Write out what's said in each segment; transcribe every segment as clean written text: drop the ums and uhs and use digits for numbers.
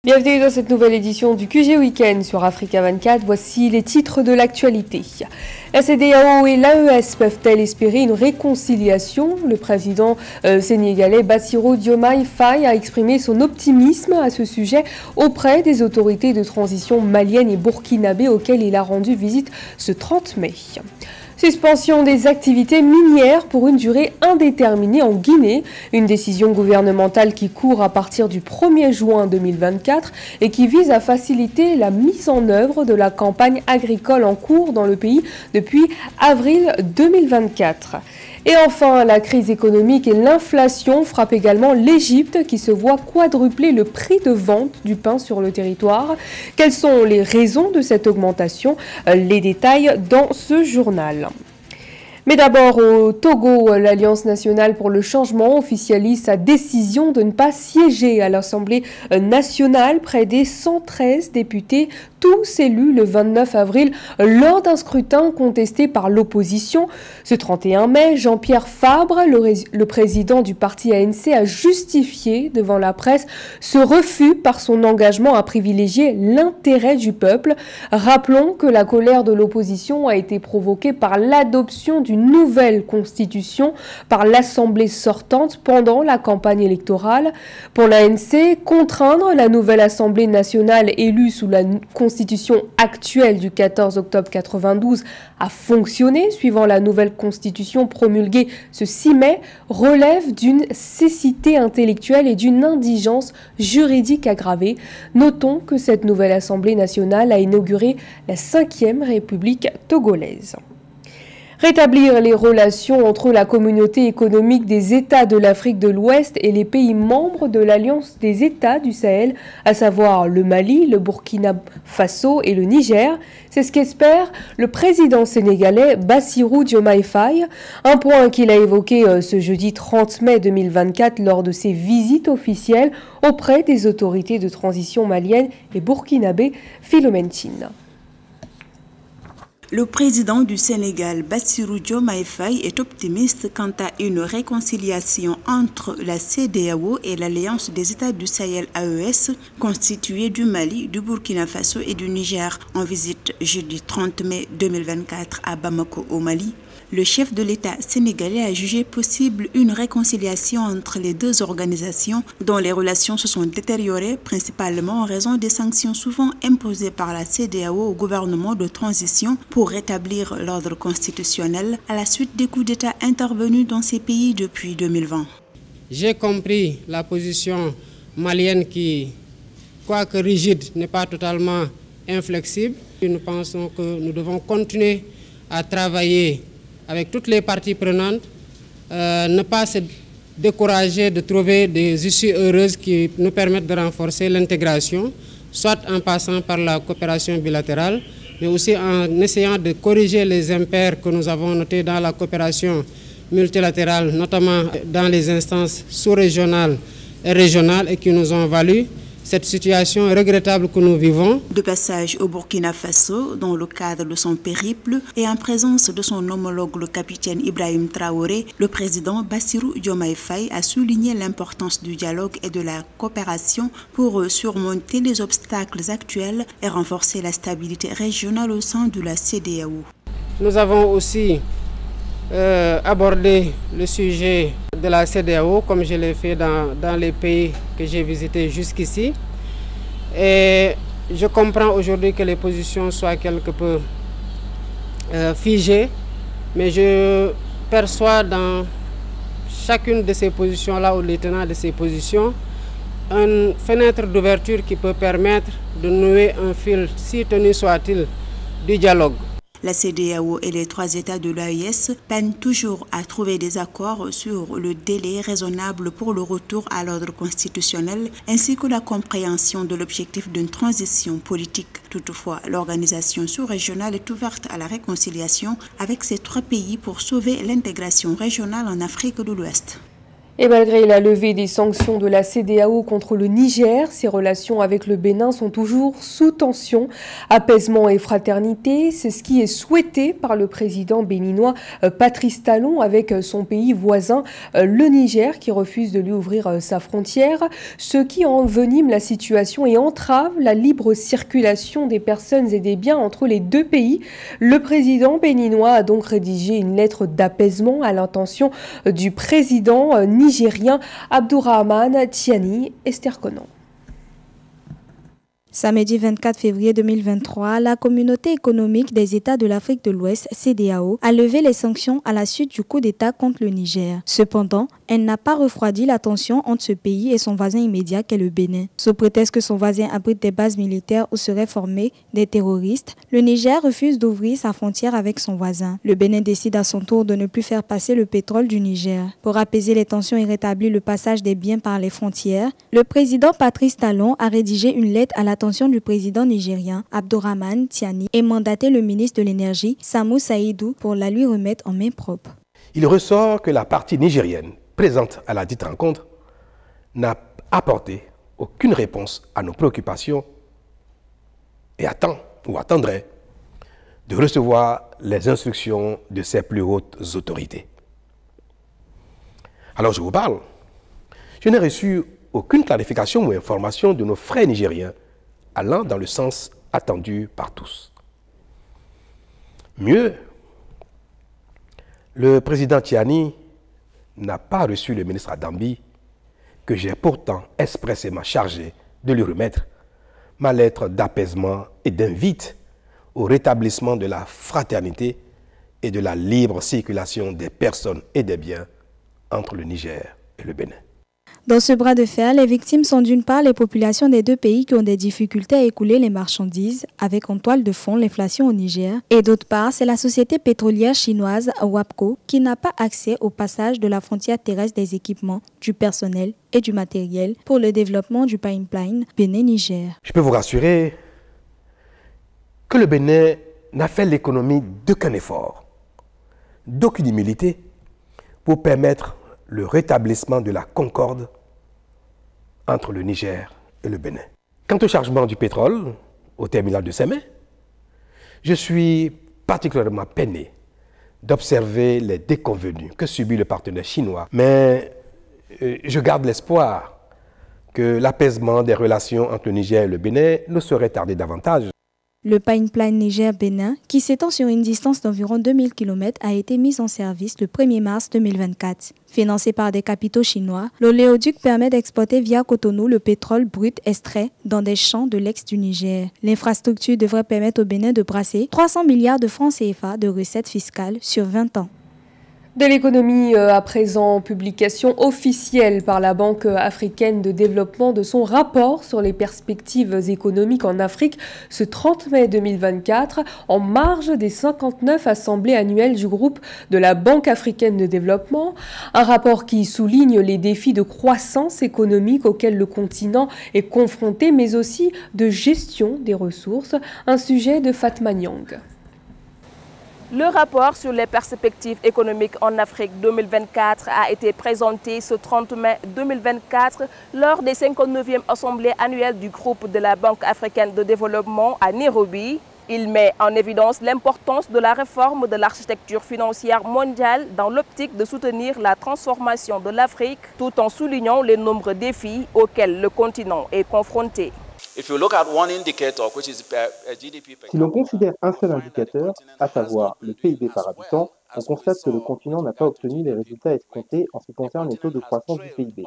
Bienvenue dans cette nouvelle édition du QG Week-end sur Africa 24. Voici les titres de l'actualité. La CEDEAO et l'AES peuvent-elles espérer une réconciliation? Le président sénégalais Bassirou Diomaye Faye a exprimé son optimisme à ce sujet auprès des autorités de transition maliennes et burkinabées auxquelles il a rendu visite ce 30 mai. Suspension des activités minières pour une durée indéterminée en Guinée, une décision gouvernementale qui court à partir du 1er juin 2024 et qui vise à faciliter la mise en œuvre de la campagne agricole en cours dans le pays depuis avril 2024. Et enfin, la crise économique et l'inflation frappent également l'Égypte qui se voit quadrupler le prix de vente du pain sur le territoire. Quelles sont les raisons de cette augmentation? Les détails dans ce journal. Mais d'abord, au Togo, l'Alliance nationale pour le changement officialise sa décision de ne pas siéger à l'Assemblée nationale près des 113 députés, tous élus le 29 avril lors d'un scrutin contesté par l'opposition. Ce 31 mai, Jean-Pierre Fabre, le président du parti ANC, a justifié devant la presse ce refus par son engagement à privilégier l'intérêt du peuple. Rappelons que la colère de l'opposition a été provoquée par l'adoption d'une nouvelle constitution par l'Assemblée sortante pendant la campagne électorale. Pour l'ANC, contraindre la nouvelle Assemblée nationale élue sous la constitution actuelle du 14 octobre 92 à fonctionner suivant la nouvelle constitution promulguée ce 6 mai relève d'une cécité intellectuelle et d'une indigence juridique aggravée. Notons que cette nouvelle Assemblée nationale a inauguré la 5e République togolaise. Rétablir les relations entre la communauté économique des États de l'Afrique de l'Ouest et les pays membres de l'Alliance des États du Sahel, à savoir le Mali, le Burkina Faso et le Niger, c'est ce qu'espère le président sénégalais Bassirou Diomaye Faye, un point qu'il a évoqué ce jeudi 30 mai 2024 lors de ses visites officielles auprès des autorités de transition maliennes et burkinabées. Philomène Tine. Le président du Sénégal, Bassirou Diomaye Faye, est optimiste quant à une réconciliation entre la CEDEAO et l'Alliance des États du Sahel AES, constituée du Mali, du Burkina Faso et du Niger, en visite jeudi 30 mai 2024 à Bamako au Mali. Le chef de l'État sénégalais a jugé possible une réconciliation entre les deux organisations dont les relations se sont détériorées principalement en raison des sanctions souvent imposées par la CEDEAO au gouvernement de transition pour rétablir l'ordre constitutionnel à la suite des coups d'État intervenus dans ces pays depuis 2020. J'ai compris la position malienne qui, quoique rigide, n'est pas totalement inflexible. Nous pensons que nous devons continuer à travailler avec toutes les parties prenantes, ne pas se décourager de trouver des issues heureuses qui nous permettent de renforcer l'intégration, soit en passant par la coopération bilatérale, mais aussi en essayant de corriger les impairs que nous avons notés dans la coopération multilatérale, notamment dans les instances sous-régionales et régionales, et qui nous ont valu cette situation regrettable que nous vivons. De passage au Burkina Faso, dans le cadre de son périple et en présence de son homologue le capitaine Ibrahim Traoré, le président Bassirou Diomaye Faye a souligné l'importance du dialogue et de la coopération pour surmonter les obstacles actuels et renforcer la stabilité régionale au sein de la CEDEAO. Nous avons aussi abordé le sujet de la CEDEAO, comme je l'ai fait dans les pays que j'ai visités jusqu'ici. Et je comprends aujourd'hui que les positions soient quelque peu figées, mais je perçois dans chacune de ces positions-là, ou les tenants de ces positions, une fenêtre d'ouverture qui peut permettre de nouer un fil, si tenu soit-il, du dialogue. La CEDEAO et les 3 États de l'AES peinent toujours à trouver des accords sur le délai raisonnable pour le retour à l'ordre constitutionnel ainsi que la compréhension de l'objectif d'une transition politique. Toutefois, l'organisation sous-régionale est ouverte à la réconciliation avec ces 3 pays pour sauver l'intégration régionale en Afrique de l'Ouest. Et malgré la levée des sanctions de la CEDEAO contre le Niger, ses relations avec le Bénin sont toujours sous tension. Apaisement et fraternité, c'est ce qui est souhaité par le président béninois Patrice Talon avec son pays voisin, le Niger, qui refuse de lui ouvrir sa frontière, ce qui envenime la situation et entrave la libre circulation des personnes et des biens entre les deux pays. Le président béninois a donc rédigé une lettre d'apaisement à l'intention du président nigérien Abdourahmane Tiani. Esther Conan. Samedi 24 février 2023, la Communauté économique des États de l'Afrique de l'Ouest, CEDEAO, a levé les sanctions à la suite du coup d'État contre le Niger. Cependant, elle n'a pas refroidi la tension entre ce pays et son voisin immédiat qu'est le Bénin. Sous prétexte que son voisin abrite des bases militaires où seraient formés des terroristes, le Niger refuse d'ouvrir sa frontière avec son voisin. Le Bénin décide à son tour de ne plus faire passer le pétrole du Niger. Pour apaiser les tensions et rétablir le passage des biens par les frontières, le président Patrice Talon a rédigé une lettre à l'attention du président nigérien Abdourahmane Tiani et mandaté le ministre de l'Énergie Samou Saïdou pour la lui remettre en main propre. Il ressort que la partie nigérienne présente à la dite rencontre n'a apporté aucune réponse à nos préoccupations et attend ou attendrait de recevoir les instructions de ses plus hautes autorités. Alors je vous parle, je n'ai reçu aucune clarification ou information de nos frères nigériens allant dans le sens attendu par tous. Mieux, le président Tiani n'a pas reçu le ministre Adambi, que j'ai pourtant expressément chargé de lui remettre ma lettre d'apaisement et d'invite au rétablissement de la fraternité et de la libre circulation des personnes et des biens entre le Niger et le Bénin. Dans ce bras de fer, les victimes sont d'une part les populations des deux pays qui ont des difficultés à écouler les marchandises, avec en toile de fond l'inflation au Niger, et d'autre part, c'est la société pétrolière chinoise WAPCO qui n'a pas accès au passage de la frontière terrestre des équipements, du personnel et du matériel pour le développement du pipeline Bénin-Niger. Je peux vous rassurer que le Bénin n'a fait l'économie d'aucun effort, d'aucune humilité pour permettre le rétablissement de la concorde entre le Niger et le Bénin. Quant au chargement du pétrole au terminal de Sémé, je suis particulièrement peiné d'observer les déconvenues que subit le partenaire chinois, mais je garde l'espoir que l'apaisement des relations entre le Niger et le Bénin ne saurait tarder davantage. Le pipeline Niger-Bénin, qui s'étend sur une distance d'environ 2000 km, a été mis en service le 1er mars 2024. Financé par des capitaux chinois, l'oléoduc permet d'exporter via Cotonou le pétrole brut extrait dans des champs de l'Est du Niger. L'infrastructure devrait permettre au Bénin de brasser 300 milliards de francs CFA de recettes fiscales sur 20 ans. De l'économie à présent, publication officielle par la Banque africaine de développement de son rapport sur les perspectives économiques en Afrique ce 30 mai 2024, en marge des 59 assemblées annuelles du groupe de la Banque africaine de développement. Un rapport qui souligne les défis de croissance économique auxquels le continent est confronté, mais aussi de gestion des ressources, un sujet de Fatma Nyang. Le rapport sur les perspectives économiques en Afrique 2024 a été présenté ce 30 mai 2024 lors des 59e assemblées annuelles du groupe de la Banque africaine de développement à Nairobi. Il met en évidence l'importance de la réforme de l'architecture financière mondiale dans l'optique de soutenir la transformation de l'Afrique, tout en soulignant les nombreux défis auxquels le continent est confronté. Si l'on considère un seul indicateur, à savoir le PIB par habitant, on constate que le continent n'a pas obtenu les résultats escomptés en ce qui concerne les taux de croissance du PIB.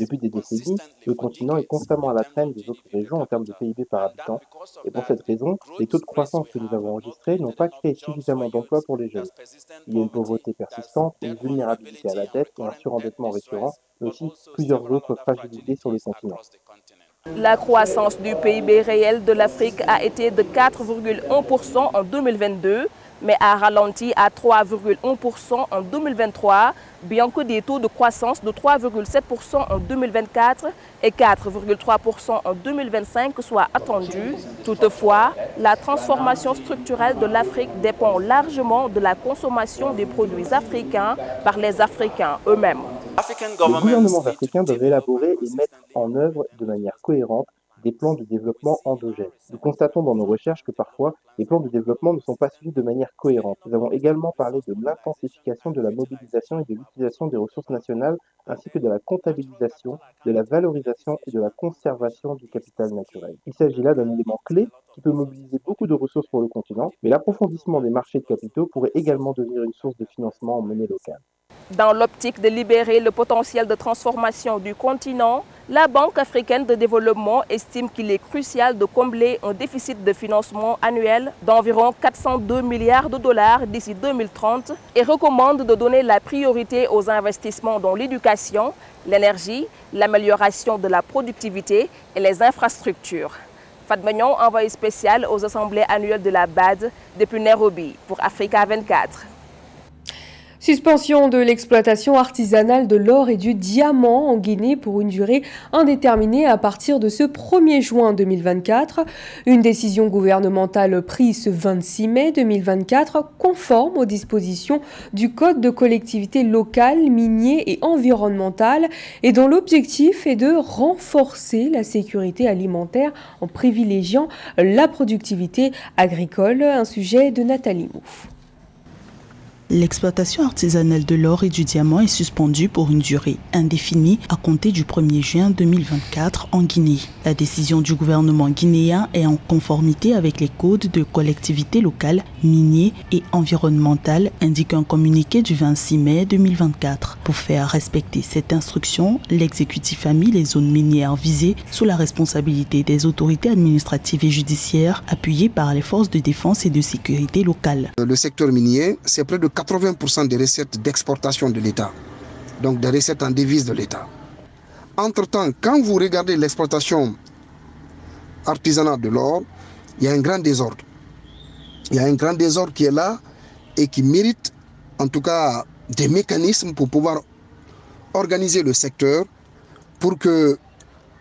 Depuis des décennies, le continent est constamment à la traîne des autres régions en termes de PIB par habitant, et pour cette raison, les taux de croissance que nous avons enregistrés n'ont pas créé suffisamment d'emplois pour les jeunes. Il y a une pauvreté persistante, une vulnérabilité à la dette et un surendettement récurrent, mais aussi plusieurs autres fragilités sur le continent. La croissance du PIB réel de l'Afrique a été de 4,1% en 2022, mais a ralenti à 3,1% en 2023, bien que des taux de croissance de 3,7% en 2024 et 4,3% en 2025 soient attendus. Toutefois, la transformation structurelle de l'Afrique dépend largement de la consommation des produits africains par les Africains eux-mêmes. Les gouvernements africains doivent élaborer et mettre en œuvre de manière cohérente des plans de développement endogènes. Nous constatons dans nos recherches que parfois, les plans de développement ne sont pas suivis de manière cohérente. Nous avons également parlé de l'intensification de la mobilisation et de l'utilisation des ressources nationales, ainsi que de la comptabilisation, de la valorisation et de la conservation du capital naturel. Il s'agit là d'un élément clé qui peut mobiliser beaucoup de ressources pour le continent, mais l'approfondissement des marchés de capitaux pourrait également devenir une source de financement en monnaie locale. Dans l'optique de libérer le potentiel de transformation du continent, la Banque africaine de développement estime qu'il est crucial de combler un déficit de financement annuel d'environ 402 milliards de dollars d'ici 2030 et recommande de donner la priorité aux investissements dans l'éducation, l'énergie, l'amélioration de la productivité et les infrastructures. Fatma Niang, envoyé spécial aux assemblées annuelles de la BAD depuis Nairobi pour Africa 24. Suspension de l'exploitation artisanale de l'or et du diamant en Guinée pour une durée indéterminée à partir de ce 1er juin 2024. Une décision gouvernementale prise ce 26 mai 2024 conforme aux dispositions du Code de collectivité locale, minier et environnementale et dont l'objectif est de renforcer la sécurité alimentaire en privilégiant la productivité agricole. Un sujet de Nathalie Mouf. L'exploitation artisanale de l'or et du diamant est suspendue pour une durée indéfinie à compter du 1er juin 2024 en Guinée. La décision du gouvernement guinéen est en conformité avec les codes de collectivité locale, minier et environnementale, indique un communiqué du 26 mai 2024. Pour faire respecter cette instruction, l'exécutif a mis les zones minières visées sous la responsabilité des autorités administratives et judiciaires, appuyées par les forces de défense et de sécurité locales. Le secteur minier, c'est près de 80% des recettes d'exportation de l'État, donc des recettes en devises de l'État. Entre-temps, quand vous regardez l'exploitation artisanale de l'or, il y a un grand désordre. Il y a un grand désordre qui est là et qui mérite en tout cas des mécanismes pour pouvoir organiser le secteur pour que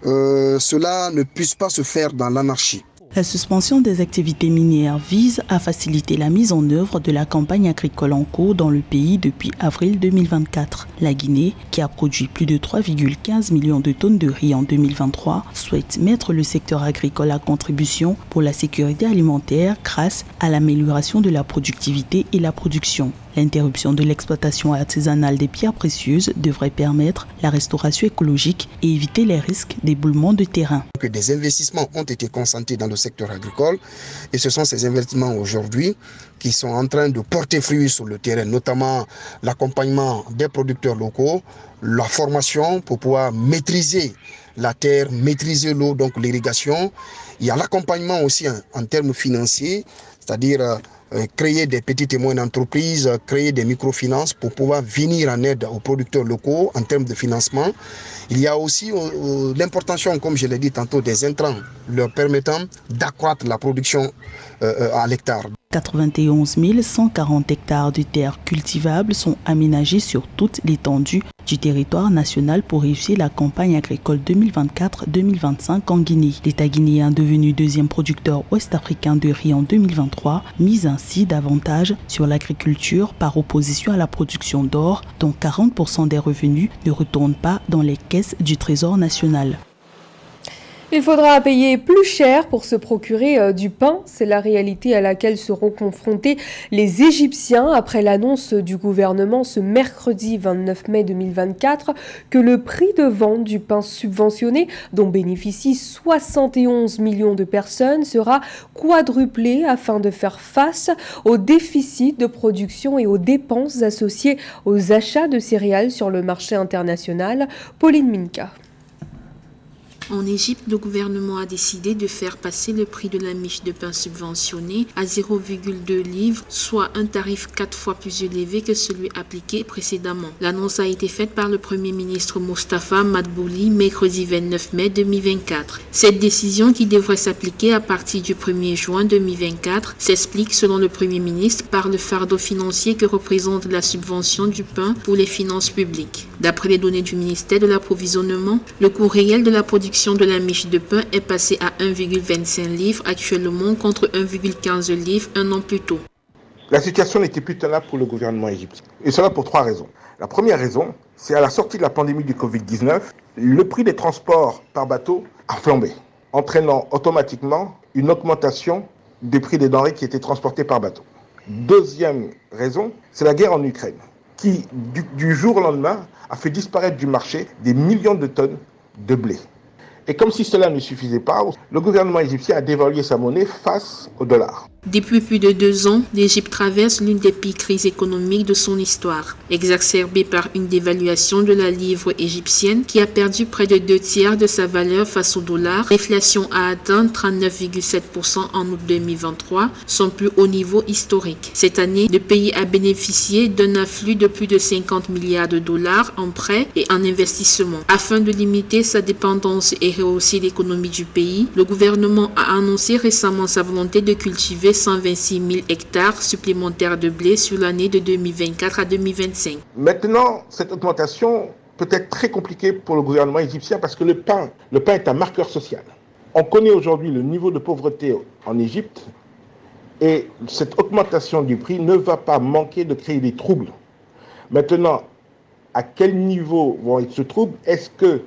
cela ne puisse pas se faire dans l'anarchie. La suspension des activités minières vise à faciliter la mise en œuvre de la campagne agricole en cours dans le pays depuis avril 2024. La Guinée, qui a produit plus de 3,15 millions de tonnes de riz en 2023, souhaite mettre le secteur agricole à contribution pour la sécurité alimentaire grâce à l'amélioration de la productivité et la production. L'interruption de l'exploitation artisanale des pierres précieuses devrait permettre la restauration écologique et éviter les risques d'éboulement de terrain. Des investissements ont été consentis dans le secteur agricole et ce sont ces investissements aujourd'hui qui sont en train de porter fruit sur le terrain, notamment l'accompagnement des producteurs locaux, la formation pour pouvoir maîtriser la terre, maîtriser l'eau, donc l'irrigation. Il y a l'accompagnement aussi en termes financiers, c'est-à-dire créer des petites et moyennes entreprises, créer des microfinances pour pouvoir venir en aide aux producteurs locaux en termes de financement. Il y a aussi l'importation, comme je l'ai dit tantôt, des intrants leur permettant d'accroître la production à l'hectare. 91 140 hectares de terres cultivables sont aménagés sur toute l'étendue du territoire national pour réussir la campagne agricole 2024-2025 en Guinée. L'État guinéen, devenu deuxième producteur ouest-africain de riz en 2023, mise ainsi davantage sur l'agriculture par opposition à la production d'or, dont 40% des revenus ne retournent pas dans les caisses du Trésor national. Il faudra payer plus cher pour se procurer du pain. C'est la réalité à laquelle seront confrontés les Égyptiens après l'annonce du gouvernement ce mercredi 29 mai 2024 que le prix de vente du pain subventionné, dont bénéficient 71 millions de personnes, sera quadruplé afin de faire face au déficit de production et aux dépenses associées aux achats de céréales sur le marché international. Pauline Minka. En Égypte, le gouvernement a décidé de faire passer le prix de la miche de pain subventionné à 0,2 livres, soit un tarif 4 fois plus élevé que celui appliqué précédemment. L'annonce a été faite par le Premier ministre Moustapha Madbouli mercredi 29 mai 2024. Cette décision, qui devrait s'appliquer à partir du 1er juin 2024, s'explique selon le Premier ministre par le fardeau financier que représente la subvention du pain pour les finances publiques. D'après les données du ministère de l'Approvisionnement, le coût réel de la production de la miche de pain est passé à 1,25 livres actuellement contre 1,15 livres un an plus tôt. La situation n'était plus tenable pour le gouvernement égyptien. Et cela pour 3 raisons. La première raison, c'est à la sortie de la pandémie du Covid-19, le prix des transports par bateau a flambé, entraînant automatiquement une augmentation des prix des denrées qui étaient transportées par bateau. Deuxième raison, c'est la guerre en Ukraine, qui du jour au lendemain a fait disparaître du marché des millions de tonnes de blé. Et comme si cela ne suffisait pas, le gouvernement égyptien a dévalué sa monnaie face au dollar. Depuis plus de 2 ans, l'Égypte traverse l'une des pires crises économiques de son histoire, exacerbée par une dévaluation de la livre égyptienne qui a perdu près de 2/3 de sa valeur face au dollar. L'inflation a atteint 39,7% en août 2023, son plus haut niveau historique. Cette année, le pays a bénéficié d'un afflux de plus de 50 milliards de dollars en prêts et en investissements. Afin de limiter sa dépendance et rehausser l'économie du pays, le gouvernement a annoncé récemment sa volonté de cultiver 126 000 hectares supplémentaires de blé sur l'année de 2024 à 2025. Maintenant, cette augmentation peut être très compliquée pour le gouvernement égyptien parce que le pain est un marqueur social. On connaît aujourd'hui le niveau de pauvreté en Égypte et cette augmentation du prix ne va pas manquer de créer des troubles. Maintenant, à quel niveau vont être ces troubles? Est-ce que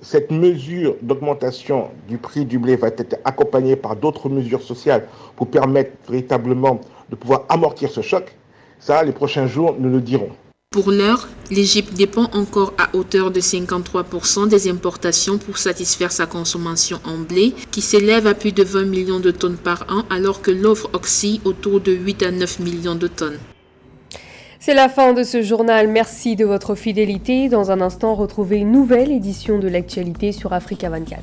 cette mesure d'augmentation du prix du blé va être accompagnée par d'autres mesures sociales pour permettre véritablement de pouvoir amortir ce choc? Ça, les prochains jours nous le dirons. Pour l'heure, l'Égypte dépend encore à hauteur de 53% des importations pour satisfaire sa consommation en blé, qui s'élève à plus de 20 millions de tonnes par an, alors que l'offre oscille autour de 8 à 9 millions de tonnes. C'est la fin de ce journal. Merci de votre fidélité. Dans un instant, retrouvez une nouvelle édition de l'actualité sur Africa 24.